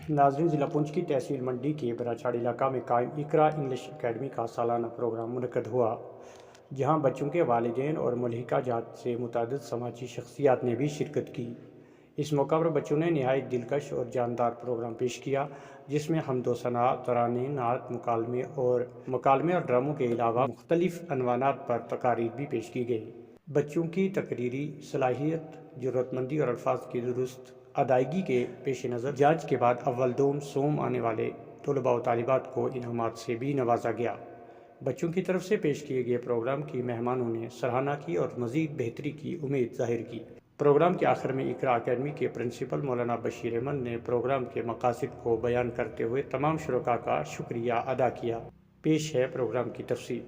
नाज़रीन, ज़िला पुंछ की तहसील मंडी के बराछाड़ इलाका में कायम इकरा इंग्लिश अकेडमी का सालाना प्रोग्राम मुनक़द हुआ, जहां बच्चों के वालिदैन और मुल्हिका जात से मुतअद्दिद समाजी शख्सियात ने भी शिरकत की। इस मौका पर बच्चों ने नहायत दिलकश और जानदार प्रोग्राम पेश किया, जिसमें हम्द व सना, तराने, नात, मुकालमे और ड्रामों के अलावा मुख्तलिफ अनवानात पर तकारीर भी पेश की गई। बच्चों की तकरीरी सलाहियत, ज़रूरतमंदी और अल्फाज की दुरुस्त अदायगी के पेश नज़र जांच के बाद अव्वल दोम सोम आने वाले तलबा व तालिबात को इनामात से भी नवाजा गया। बच्चों की तरफ से पेश किए गए प्रोग्राम की मेहमानों ने सराहना की और मज़ीद बेहतरी की उम्मीद जाहिर की। प्रोग्राम के आखिर में इकरा अकेडमी के प्रिंसिपल मौलाना बशीर अहमद ने प्रोग्राम के मकासद को बयान करते हुए तमाम शुरका का शुक्रिया अदा किया। पेश है प्रोग्राम की तफसील।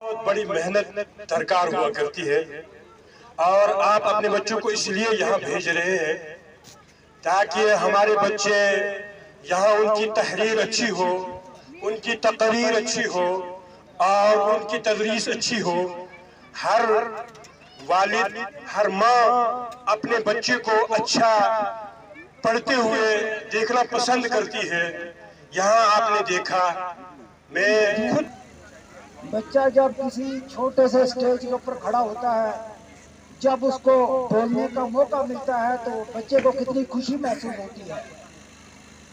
बहुत बड़ी मेहनत दरकार हुआ करती है और आप अपने बच्चों को इसलिए यहाँ भेज रहे हैं ताकि हमारे बच्चे यहाँ उनकी तहरीर अच्छी हो, उनकी तकरीर अच्छी हो और उनकी तदरीस अच्छी हो। हर वालिद, हर माँ अपने बच्चे को अच्छा पढ़ते हुए देखना पसंद करती है। यहाँ आपने देखा, मैं खुद बच्चा जब किसी छोटे से स्टेज के ऊपर खड़ा होता है, जब उसको बोलने का मौका मिलता है तो बच्चे को कितनी खुशी महसूस होती है।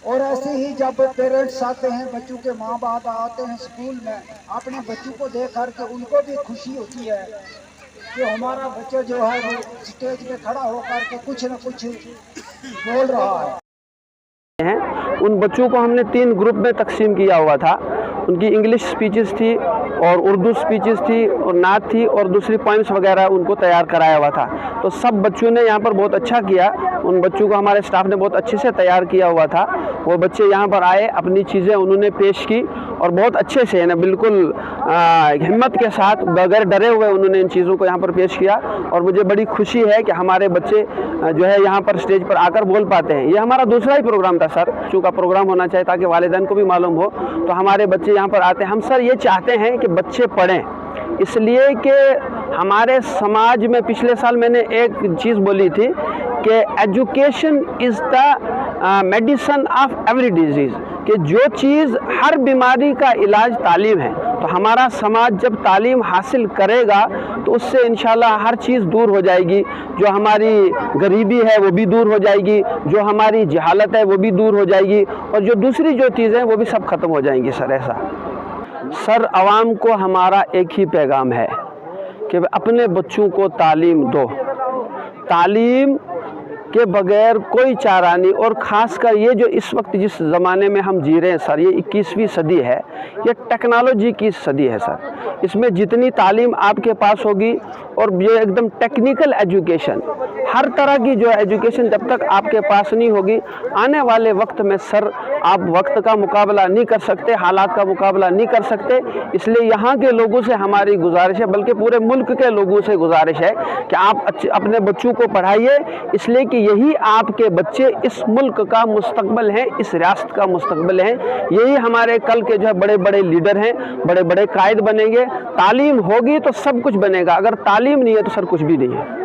और ऐसे ही जब पेरेंट्स आते हैं, बच्चों के माँ बाप आते हैं स्कूल में, अपने बच्चों को देख करके उनको भी खुशी होती है कि हमारा बच्चा जो है वो स्टेज पे खड़ा होकर के कुछ न कुछ बोल रहा है। उन बच्चों को हमने 3 ग्रुप में तकसीम किया हुआ था। उनकी इंग्लिश स्पीचेस थी और उर्दू स्पीचेस थी और नात थी और दूसरी पॉइंट्स वगैरह उनको तैयार कराया हुआ था। तो सब बच्चों ने यहाँ पर बहुत अच्छा किया। उन बच्चों को हमारे स्टाफ ने बहुत अच्छे से तैयार किया हुआ था। वो बच्चे यहाँ पर आए, अपनी चीज़ें उन्होंने पेश की और बहुत अच्छे से ना बिल्कुल हिम्मत के साथ बगैर डरे हुए उन्होंने इन चीज़ों को यहाँ पर पेश किया। और मुझे बड़ी खुशी है कि हमारे बच्चे जो है यहाँ पर स्टेज पर आकर बोल पाते हैं। ये हमारा दूसरा ही प्रोग्राम था सर, बच्चों का प्रोग्राम होना चाहिए ताकि वालिदैन को भी मालूम हो। तो हमारे बच्चे यहाँ पर आते हैं। हम सर ये चाहते हैं कि बच्चे पढ़ें, इसलिए कि हमारे समाज में पिछले साल मैंने एक चीज़ बोली थी कि education is the medicine of every disease, कि जो चीज़ हर बीमारी का इलाज तालीम है। तो हमारा समाज जब तालीम हासिल करेगा तो उससे इंशाल्लाह हर चीज़ दूर हो जाएगी। जो हमारी गरीबी है वो भी दूर हो जाएगी, जो हमारी जहालत है वो भी दूर हो जाएगी और जो दूसरी जो चीज़ें हैं वो भी सब ख़त्म हो जाएंगी सर। ऐसा सर आवाम को हमारा एक ही पैगाम है कि अपने बच्चों को तालीम दो। तालीम के बगैर कोई चारा नहीं। और ख़ासकर ये जो इस वक्त जिस ज़माने में हम जी रहे हैं सर, ये 21वीं सदी है, ये टेक्नोलॉजी की सदी है सर। इसमें जितनी तालीम आपके पास होगी और ये एकदम टेक्निकल एजुकेशन, हर तरह की जो एजुकेशन जब तक आपके पास नहीं होगी, आने वाले वक्त में सर आप वक्त का मुकाबला नहीं कर सकते, हालात का मुकाबला नहीं कर सकते। इसलिए यहाँ के लोगों से हमारी गुजारिश है, बल्कि पूरे मुल्क के लोगों से गुजारिश है कि आप अपने बच्चों को पढ़ाइए, इसलिए कि यही आपके बच्चे इस मुल्क का मुस्तकबिल हैं, इस रियासत का मुस्तकबिल हैं। यही हमारे कल के जो है बड़े बड़े लीडर हैं, बड़े बड़े कायद बनेंगे। तालीम होगी तो सब कुछ बनेगा, अगर तालीम नहीं है तो सर कुछ भी नहीं है।